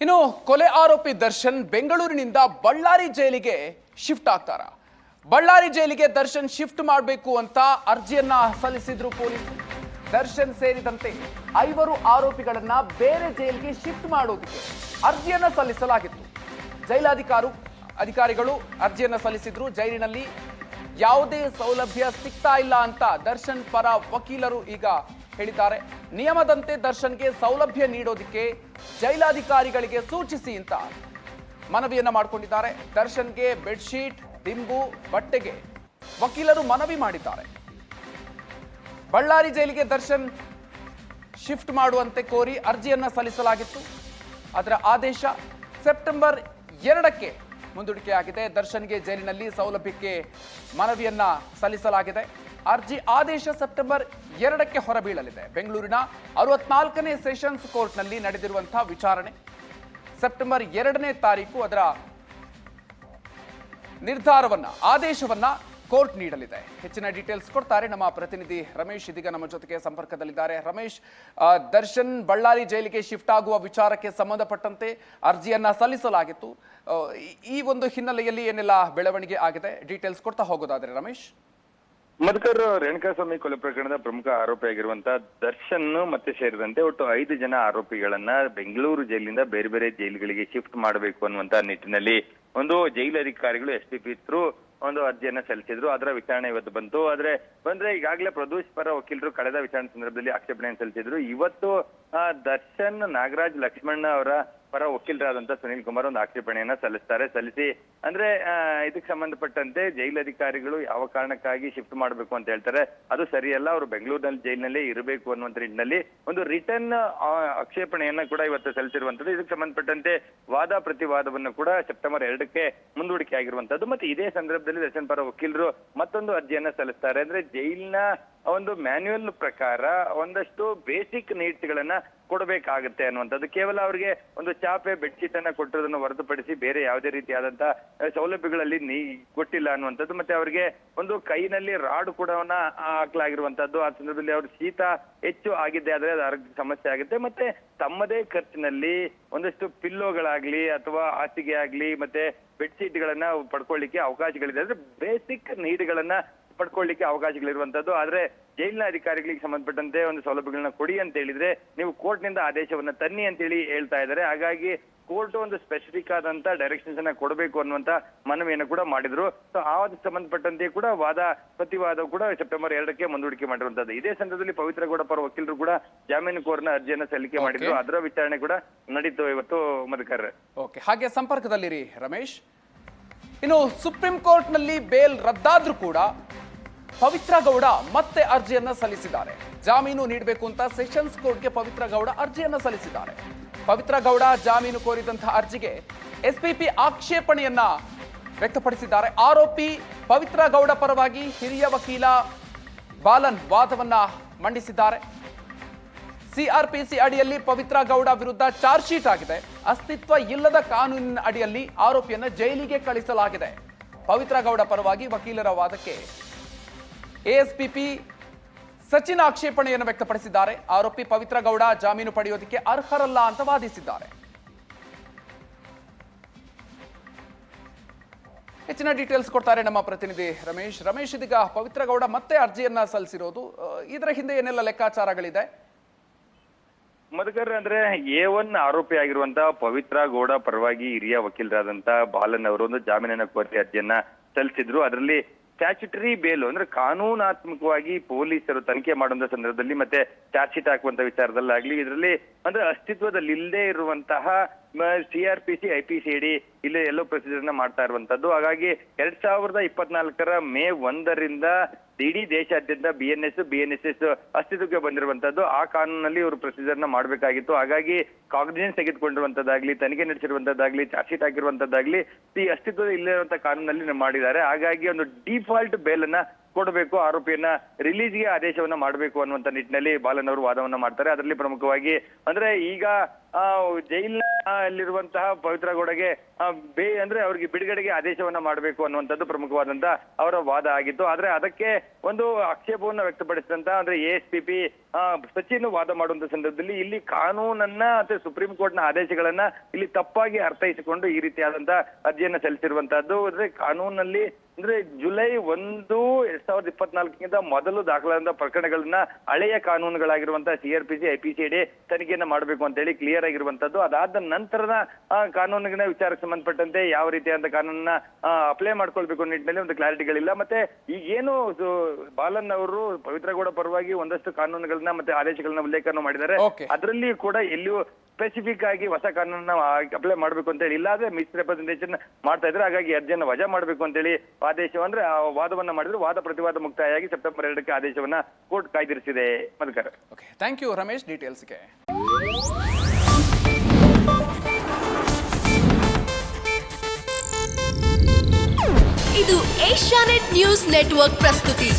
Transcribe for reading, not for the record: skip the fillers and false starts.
ಇನ್ನು ಕೊಲೆ ಆರೋಪಿ ದರ್ಶನ್ ಬೆಂಗಳೂರಿನಿಂದ ಬಳ್ಳಾರಿ ಜೈಲಿಗೆ ಶಿಫ್ಟ್ ಆಗ್ತಾರ. ಬಳ್ಳಾರಿ ಜೈಲಿಗೆ ದರ್ಶನ್ ಶಿಫ್ಟ್ ಮಾಡಬೇಕು ಅಂತ ಅರ್ಜಿಯನ್ನ ಸಲ್ಲಿಸಿದ್ರು ಪೊಲೀಸರು. ದರ್ಶನ್ ಸೇರಿದಂತೆ 5 ಆರೋಪಿಗಳನ್ನ ಬೇರೆ ಜೈಲಿಗೆ ಶಿಫ್ಟ್ ಮಾಡೋದಕ್ಕೆ ಅರ್ಜಿಯನ್ನ ಸಲ್ಲಿಸಲಾಗಿತ್ತು. ಅಧಿಕಾರಿಗಳು ಅರ್ಜಿಯನ್ನ ಸಲ್ಲಿಸಿದ್ರು. ಜೈಲಿನಲ್ಲಿ ಯಾವುದೇ ಸೌಲಭ್ಯ ಸಿಗ್ತಾ ಇಲ್ಲ ಅಂತ ದರ್ಶನ್ ಪರ ವಕೀಲರು ಈಗ ಹೇಳಿದ್ದಾರೆ. ನಿಯಮದಂತೆ ದರ್ಶನ್ಗೆ ಸೌಲಭ್ಯ ನೀಡೋದಕ್ಕೆ ಜೈಲಾಧಿಕಾರಿಗಳಿಗೆ ಸೂಚಿಸಿ ಅಂತ ಮನವಿಯನ್ನ ಮಾಡಿಕೊಂಡಿದ್ದಾರೆ. ದರ್ಶನ್ಗೆ ಬೆಡ್ಶೀಟ್, ದಿಂಬು, ಬಟ್ಟೆಗೆ ವಕೀಲರು ಮನವಿ ಮಾಡಿದ್ದಾರೆ. ಬಳ್ಳಾರಿ ಜೈಲಿಗೆ ದರ್ಶನ್ ಶಿಫ್ಟ್ ಮಾಡುವಂತೆ ಕೋರಿ ಅರ್ಜಿಯನ್ನ ಸಲ್ಲಿಸಲಾಗಿತ್ತು. ಅದರ ಆದೇಶ ಸೆಪ್ಟೆಂಬರ್ 2ಕ್ಕೆ ಮುಂದೂಡಿಕೆಯಾಗಿದೆ. ದರ್ಶನ್ಗೆ ಜೈಲಿನಲ್ಲಿ ಸೌಲಭ್ಯಕ್ಕೆ ಮನವಿಯನ್ನ ಸಲ್ಲಿಸಲಾಗಿದೆ. ಅರ್ಜಿ ಆದೇಶ ಸೆಪ್ಟೆಂಬರ್ 2ಕ್ಕೆ ಹೊರಬೀಳಲಿದೆ. ಬೆಂಗಳೂರಿನ 64ನೇ ಸೆಷನ್ಸ್ ಕೋರ್ಟ್ನಲ್ಲಿ ನಡೆದಿರುವಂತಹ ವಿಚಾರಣೆ ಸೆಪ್ಟೆಂಬರ್ 2ನೇ ತಾರೀಕು ಅದರ ನಿರ್ಧಾರವನ್ನ, ಆದೇಶವನ್ನ ಕೋರ್ಟ್ ನೀಡಲಿದೆ. ಹೆಚ್ಚಿನ ಡೀಟೇಲ್ಸ್ ಕೊಡ್ತಾರೆ ನಮ್ಮ ಪ್ರತಿನಿಧಿ ರಮೇಶ್. ಇದೀಗ ನಮ್ಮ ಜೊತೆಗೆ ಸಂಪರ್ಕದಲ್ಲಿದ್ದಾರೆ. ರಮೇಶ್, ದರ್ಶನ್ ಬಳ್ಳಾರಿ ಜೈಲಿಗೆ ಶಿಫ್ಟ್ ಆಗುವ ವಿಚಾರಕ್ಕೆ ಸಂಬಂಧಪಟ್ಟಂತೆ ಅರ್ಜಿಯನ್ನ ಸಲ್ಲಿಸಲಾಗಿತ್ತು. ಈ ಒಂದು ಹಿನ್ನೆಲೆಯಲ್ಲಿ ಏನೆಲ್ಲ ಬೆಳವಣಿಗೆ ಆಗಿದೆ, ಡೀಟೇಲ್ಸ್ ಕೊಡ್ತಾ ಹೋಗೋದಾದ್ರೆ ರಮೇಶ್. ಮಧುಕರ್, ರೇಣುಕಾಸ್ವಾಮಿ ಕೊಲೆ ಪ್ರಕರಣದ ಪ್ರಮುಖ ಆರೋಪಿಯಾಗಿರುವಂತಹ ದರ್ಶನ್ ಮತ್ತೆ ಸೇರಿದಂತೆ ಒಟ್ಟು 5 ಜನ ಆರೋಪಿಗಳನ್ನ ಬೆಂಗಳೂರು ಜೈಲಿನಿಂದ ಬೇರೆ ಬೇರೆ ಜೈಲುಗಳಿಗೆ ಶಿಫ್ಟ್ ಮಾಡಬೇಕು ಅನ್ನುವಂತ ನಿಟ್ಟಿನಲ್ಲಿ ಒಂದು ಜೈಲು ಅಧಿಕಾರಿಗಳು SPP ಥ್ರೂ ಒಂದು ಅರ್ಜಿಯನ್ನ ಸಲ್ಲಿಸಿದ್ರು. ಅದರ ವಿಚಾರಣೆ ಇವತ್ತು ಬಂದ್ರೆ ಈಗಾಗಲೇ ಪ್ರದೋಷ್ ಪರ ವಕೀಲರು ಕಳೆದ ವಿಚಾರಣೆ ಸಂದರ್ಭದಲ್ಲಿ ಆಕ್ಷೇಪಣೆಯನ್ನು ಸಲ್ಲಿಸಿದ್ರು. ಇವತ್ತು ದರ್ಶನ್, ನಾಗರಾಜ್, ಲಕ್ಷ್ಮಣ ಅವರ ಪರ ವಕೀಲರಾದಂತ ಸುನೀಲ್ ಕುಮಾರ್ ಒಂದು ಆಕ್ಷೇಪಣೆಯನ್ನ ಸಲ್ಲಿಸಿ ಅಂದ್ರೆ ಇದಕ್ಕೆ ಸಂಬಂಧಪಟ್ಟಂತೆ ಜೈಲಧಿಕಾರಿಗಳು ಯಾವ ಕಾರಣಕ್ಕಾಗಿ ಶಿಫ್ಟ್ ಮಾಡಬೇಕು ಅಂತ ಹೇಳ್ತಾರೆ, ಅದು ಸರಿಯಲ್ಲ, ಅವರು ಬೆಂಗಳೂರಿನಲ್ಲಿ ಜೈಲಿನಲ್ಲೇ ಇರಬೇಕು ಅನ್ನುವಂತ ನಿಟ್ಟಿನಲ್ಲಿ ಒಂದು ರಿಟರ್ನ್ ಆಕ್ಷೇಪಣೆಯನ್ನ ಕೂಡ ಇವತ್ತು ಸಲ್ಲಿಸಿರುವಂತದ್ದು. ಇದಕ್ಕೆ ಸಂಬಂಧಪಟ್ಟಂತೆ ವಾದ ಪ್ರತಿವಾದವನ್ನು ಕೂಡ ಸೆಪ್ಟೆಂಬರ್ 2ಕ್ಕೆ ಮುಂದೂಡಿಕೆ ಆಗಿರುವಂತದ್ದು. ಮತ್ತೆ ಇದೇ ಸಂದರ್ಭದಲ್ಲಿ ದರ್ಶನ್ ಪರ ವಕೀಲರು ಮತ್ತೊಂದು ಅರ್ಜಿಯನ್ನ ಸಲ್ಲಿಸ್ತಾರೆ. ಅಂದ್ರೆ ಜೈಲಿನ ಒಂದು ಮ್ಯಾನ್ಯುಯಲ್ ಪ್ರಕಾರ ಒಂದಷ್ಟು ಬೇಸಿಕ್ ನೀಡ್ಸ್ ಗಳನ್ನ ಕೊಡಬೇಕಾಗುತ್ತೆ ಅನ್ನುವಂಥದ್ದು. ಕೇವಲ ಅವರಿಗೆ ಒಂದು ಚಾಪೆ, ಬೆಡ್ಶೀಟ್ ಅನ್ನ ಕೊಟ್ಟಿರೋದನ್ನು ಹೊರತುಪಡಿಸಿ ಬೇರೆ ಯಾವುದೇ ರೀತಿಯಾದಂತಹ ಸೌಲಭ್ಯಗಳಲ್ಲಿ ಕೊಟ್ಟಿಲ್ಲ ಅನ್ನುವಂಥದ್ದು. ಮತ್ತೆ ಅವರಿಗೆ ಒಂದು ಕೈನಲ್ಲಿ ರಾಡ್ ಕೂಡ ಹಾಕಲಾಗಿರುವಂತದ್ದು. ಆ ಸಂದರ್ಭದಲ್ಲಿ ಅವ್ರ ಶೀತ ಹೆಚ್ಚು ಆಗಿದೆ ಆದ್ರೆ ಅದು ಆರೋಗ್ಯ ಸಮಸ್ಯೆ ಆಗುತ್ತೆ. ಮತ್ತೆ ತಮ್ಮದೇ ಖರ್ಚಿನಲ್ಲಿ ಒಂದಷ್ಟು ಪಿಲ್ಲೋಗಳಾಗ್ಲಿ ಅಥವಾ ಹಾಸಿಗೆ ಆಗ್ಲಿ ಮತ್ತೆ ಬೆಡ್ಶೀಟ್ ಗಳನ್ನ ಪಡ್ಕೊಳ್ಳಿಕ್ಕೆ ಅವಕಾಶಗಳಿದೆ. ಅಂದ್ರೆ ಬೇಸಿಕ್ ನೀಡ್ಗಳನ್ನ ಪಡ್ಕೊಳ್ಳಿಕ್ಕೆ ಅವಕಾಶಗಳಿರುವಂತದ್ದು. ಆದ್ರೆ ಜೈಲಿನ ಅಧಿಕಾರಿಗಳಿಗೆ ಸಂಬಂಧಪಟ್ಟಂತೆ ಒಂದು ಸೌಲಭ್ಯಗಳನ್ನ ಕೊಡಿ ಅಂತ ಹೇಳಿದ್ರೆ ನೀವು ಕೋರ್ಟ್ ನಿಂದ ಆದೇಶವನ್ನ ತನ್ನಿ ಅಂತ ಹೇಳಿ ಹೇಳ್ತಾ ಇದ್ದಾರೆ. ಹಾಗಾಗಿ ಕೋರ್ಟ್ ಒಂದು ಸ್ಪೆಸಿಫಿಕ್ ಆದಂತ ಡೈರೆಕ್ಷನ್ಸ್ ಅನ್ನ ಕೊಡಬೇಕು ಅನ್ನುವಂತ ಮನವಿಯನ್ನು ಕೂಡ ಮಾಡಿದ್ರು. ಸೊ ಆ ಸಂಬಂಧಪಟ್ಟಂತೆ ಕೂಡ ವಾದ ಪ್ರತಿವಾದ ಕೂಡ ಸೆಪ್ಟೆಂಬರ್ 2ಕ್ಕೆ ಮುಂದೂಡಿಕೆ ಮಾಡಿರುವಂತದ್ದು. ಇದೇ ಸಂದರ್ಭದಲ್ಲಿ ಪವಿತ್ರ ಗೌಡ ಪರ ವಕೀಲರು ಕೂಡ ಜಾಮೀನು ಕೋರ್ನ ಅರ್ಜಿಯನ್ನ ಸಲ್ಲಿಕೆ ಮಾಡಿದ್ರು. ಅದರ ವಿಚಾರಣೆ ಕೂಡ ನಡೀತು ಇವತ್ತು. ಮಧುಕರ್, ಓಕೆ, ಹಾಗೆ ಸಂಪರ್ಕದಲ್ಲಿರಿ ರಮೇಶ್. ಇನ್ನು ಸುಪ್ರೀಂ ಕೋರ್ಟ್ ನಲ್ಲಿ ಬೇಲ್ ರದ್ದಾದ್ರೂ ಕೂಡ ಪವಿತ್ರ ಗೌಡ ಮತ್ತೆ ಅರ್ಜಿಯನ್ನ ಸಲ್ಲಿಸಿದ್ದಾರೆ. ಜಾಮೀನು ನೀಡಬೇಕು ಅಂತ ಸೆಷನ್ಸ್ ಕೋರ್ಟ್ಗೆ ಪವಿತ್ರ ಗೌಡ ಅರ್ಜಿಯನ್ನ ಸಲ್ಲಿಸಿದ್ದಾರೆ. ಪವಿತ್ರ ಗೌಡ ಜಾಮೀನು ಕೋರಿದಂತಹ ಅರ್ಜಿಗೆ SPP ಆಕ್ಷೇಪಣೆಯನ್ನ ವ್ಯಕ್ತಪಡಿಸಿದ್ದಾರೆ. ಆರೋಪಿ ಪವಿತ್ರ ಗೌಡ ಪರವಾಗಿ ಹಿರಿಯ ವಕೀಲ ಬಾಲನ್ ವಾದವನ್ನ ಮಂಡಿಸಿದ್ದಾರೆ. CRPC ಅಡಿಯಲ್ಲಿ ಪವಿತ್ರ ಗೌಡ ವಿರುದ್ಧ ಚಾರ್ಜ್ ಶೀಟ್ ಆಗಿದೆ. ಅಸ್ತಿತ್ವ ಇಲ್ಲದ ಕಾನೂನಿನ ಅಡಿಯಲ್ಲಿ ಆರೋಪಿಯನ್ನ ಜೈಲಿಗೆ ಕಳಿಸಲಾಗಿದೆ. ಪವಿತ್ರ ಗೌಡ ಪರವಾಗಿ ವಕೀಲರ ವಾದಕ್ಕೆ ASPP ಸಚಿನ್ ಆಕ್ಷೇಪಣೆಯನ್ನು ವ್ಯಕ್ತಪಡಿಸಿದ್ದಾರೆ. ಆರೋಪಿ ಪವಿತ್ರ ಗೌಡ ಜಾಮೀನು ಪಡೆಯೋದಕ್ಕೆ ಅರ್ಹರಲ್ಲ ಅಂತ ವಾದಿಸಿದ್ದಾರೆ. ಹೆಚ್ಚಿನ ಡೀಟೇಲ್ಸ್ ಕೊಡ್ತಾರೆ ನಮ್ಮ ಪ್ರತಿನಿಧಿ ರಮೇಶ್. ಇದೀಗ ಪವಿತ್ರ ಗೌಡ ಮತ್ತೆ ಅರ್ಜಿಯನ್ನ ಸಲ್ಲಿಸಿರೋದು, ಇದರ ಹಿಂದೆ ಏನೆಲ್ಲ ಲೆಕ್ಕಾಚಾರಗಳಿದೆ? ಮಧುಕರ್, ಅಂದ್ರೆ A1 ಆರೋಪಿ ಆಗಿರುವಂತಹ ಪವಿತ್ರ ಗೌಡ ಪರವಾಗಿ ಹಿರಿಯ ವಕೀಲರಾದಂತ ಬಾಲನ್ ಅವರು ಒಂದು ಜಾಮೀನನ್ನ ಕೋರಿ ಅರ್ಜಿಯನ್ನ ಸಲ್ಲಿಸಿದ್ರು. ಅದರಲ್ಲಿ ಸ್ಟ್ಯಾಚ್ಯುಟರಿ ಬೇಲ್ ಅಂದ್ರೆ ಕಾನೂನಾತ್ಮಕವಾಗಿ ಪೊಲೀಸರು ತನಿಖೆ ಮಾಡುವಂತ ಸಂದರ್ಭದಲ್ಲಿ ಮತ್ತೆ ಚಾರ್ಜ್ ಶೀಟ್ ಹಾಕುವಂತ ವಿಚಾರದಲ್ಲಾಗ್ಲಿ ಇದರಲ್ಲಿ ಅಂದ್ರೆ ಅಸ್ತಿತ್ವದಲ್ಲಿ ಇಲ್ಲದೆ ಇರುವಂತಹ CRPC IPCD ಇಲ್ಲಿ ಎಲ್ಲೋ ಪ್ರೊಸೀಜರ್ ನ ಮಾಡ್ತಾ ಇರುವಂತದ್ದು. ಹಾಗಾಗಿ 2024 ಮೇ 1ರಿಂದ ಇಡೀ ದೇಶಾದ್ಯಂತ BNSS ಅಸ್ತಿತ್ವಕ್ಕೆ ಬಂದಿರುವಂತದ್ದು. ಆ ಕಾನೂನಲ್ಲಿ ಇವರು ಪ್ರೊಸೀಜರ್ ನ ಮಾಡಬೇಕಾಗಿತ್ತು. ಹಾಗಾಗಿ ಕಾಗ್ನಿಜೆನ್ಸ್ ತೆಗೆದುಕೊಂಡಿರುವಂತದ್ದಾಗ್ಲಿ, ತನಿಖೆ ನಡೆಸಿರುವಂತದ್ದಾಗ್ಲಿ, ಚಾರ್ಜ್ ಶೀಟ್ ಹಾಕಿರುವಂತದ್ದಾಗ್ಲಿ ಈ ಅಸ್ತಿತ್ವದ ಇಲ್ಲಿರುವಂತಹ ಕಾನೂನಲ್ಲಿ ಮಾಡಿದ್ದಾರೆ. ಹಾಗಾಗಿ ಒಂದು ಡಿಫಾಲ್ಟ್ ಬೇಲ್ ಅನ್ನ ಕೊಡಬೇಕು, ಆರೋಪಿಯನ್ನ ರಿಲೀಸ್ಗೆ ಆದೇಶವನ್ನ ಮಾಡಬೇಕು ಅನ್ನುವಂತ ನಿಟ್ಟಿನಲ್ಲಿ ಬಾಲನ್ ಅವರು ವಾದವನ್ನ ಮಾಡ್ತಾರೆ. ಅದರಲ್ಲಿ ಪ್ರಮುಖವಾಗಿ ಅಂದ್ರೆ ಈಗ ಜೈಲಿನಲ್ಲಿರುವಂತಹ ಪವಿತ್ರ ಗೌಡಗೆ ಅಂದ್ರೆ ಅವ್ರಿಗೆ ಬಿಡುಗಡೆಗೆ ಆದೇಶವನ್ನ ಮಾಡಬೇಕು ಅನ್ನುವಂಥದ್ದು ಪ್ರಮುಖವಾದಂತ ಅವರ ವಾದ ಆಗಿತ್ತು. ಆದ್ರೆ ಅದಕ್ಕೆ ಒಂದು ಆಕ್ಷೇಪವನ್ನ ವ್ಯಕ್ತಪಡಿಸಿದಂತ ಅಂದ್ರೆ ASPP ಸಚಿನ್ ವಾದ ಮಾಡುವಂತ ಸಂದರ್ಭದಲ್ಲಿ ಇಲ್ಲಿ ಕಾನೂನನ್ನ ಅಥವಾ ಸುಪ್ರೀಂ ಕೋರ್ಟ್ ನ ಆದೇಶಗಳನ್ನ ಇಲ್ಲಿ ತಪ್ಪಾಗಿ ಅರ್ಥೈಸಿಕೊಂಡು ಈ ರೀತಿಯಾದಂತ ಅರ್ಜಿಯನ್ನ ಸಲ್ಲಿಸಿರುವಂತಹದ್ದು. ಅಂದ್ರೆ ಕಾನೂನಲ್ಲಿ ಅಂದ್ರೆ ಜುಲೈ 1, 2024 ಮೊದಲು ದಾಖಲಾದ ಪ್ರಕರಣಗಳನ್ನ ಹಳೆಯ ಕಾನೂನುಗಳಾಗಿರುವಂತಹ CRPC, IPCID ತನಿಖೆಯನ್ನ ಮಾಡಬೇಕು ಅಂತ ಹೇಳಿ ಕ್ಲಿಯರ್ ಆಗಿರುವಂತದ್ದು. ಅದಾದ ನಂತರದ ಕಾನೂನಿನ ವಿಚಾರಕ್ಕೆ ಸಂಬಂಧಪಟ್ಟಂತೆ ಯಾವ ರೀತಿಯಾದ ಕಾನೂನನ್ನ ಅಪ್ಲೈ ಮಾಡ್ಕೊಳ್ಬೇಕು ನಿಟ್ಟಿನಲ್ಲಿ ಒಂದು ಕ್ಲಾರಿಟಿಗಳಿಲ್ಲ. ಮತ್ತೆ ಈಗೇನು ಬಾಲನ್ ಅವರು ಪವಿತ್ರ ಗೌಡ ಪರವಾಗಿ ಒಂದಷ್ಟು ಕಾನೂನುಗಳನ್ನ ಮತ್ತೆ ಆದೇಶಗಳನ್ನ ಉಲ್ಲೇಖನ ಮಾಡಿದ್ದಾರೆ. ಅದರಲ್ಲಿ ಕೂಡ ಎಲ್ಲಿಯೂ ಸ್ಪೆಸಿಫಿಕ್ ಆಗಿ ಹೊಸ ಕಾನೂನನ್ನ ಅಪ್ಲೈ ಮಾಡ್ಬೇಕು ಅಂತ ಹೇಳಿ, ಇಲ್ಲಾದ್ರೆ ಮಿಸ್ರೆಪ್ರೆಸೆಂಟೇಷನ್ ಮಾಡ್ತಾ ಇದ್ರೆ, ಹಾಗಾಗಿ ಅರ್ಜಿಯನ್ನ ವಜಾ ಮಾಡ್ಬೇಕು ಅಂತ ಹೇಳಿ ಆದೇಶ ಅಂದ್ರೆ ಆ ವಾದವನ್ನ ಮಾಡಿದ್ರು. ವಾದ ಪ್ರತಿವಾದ ಮುಕ್ತಾಯವಾಗಿ ಸೆಪ್ಟೆಂಬರ್ 2ಕ್ಕೆ ಆದೇಶವನ್ನ ಕೋರ್ಟ್ ಕಾಯ್ದಿರಿಸಿದೆ. ಮಧುಕರ್, ಥ್ಯಾಂಕ್ ಯು ರಮೇಶ್ ಡೀಟೇಲ್ಸ್ಗೆ. ಇದು ಏಷ್ಯಾನೆಟ್ ನ್ಯೂಸ್ ನೆಟ್ವರ್ಕ್ ಪ್ರಸ್ತುತಿ.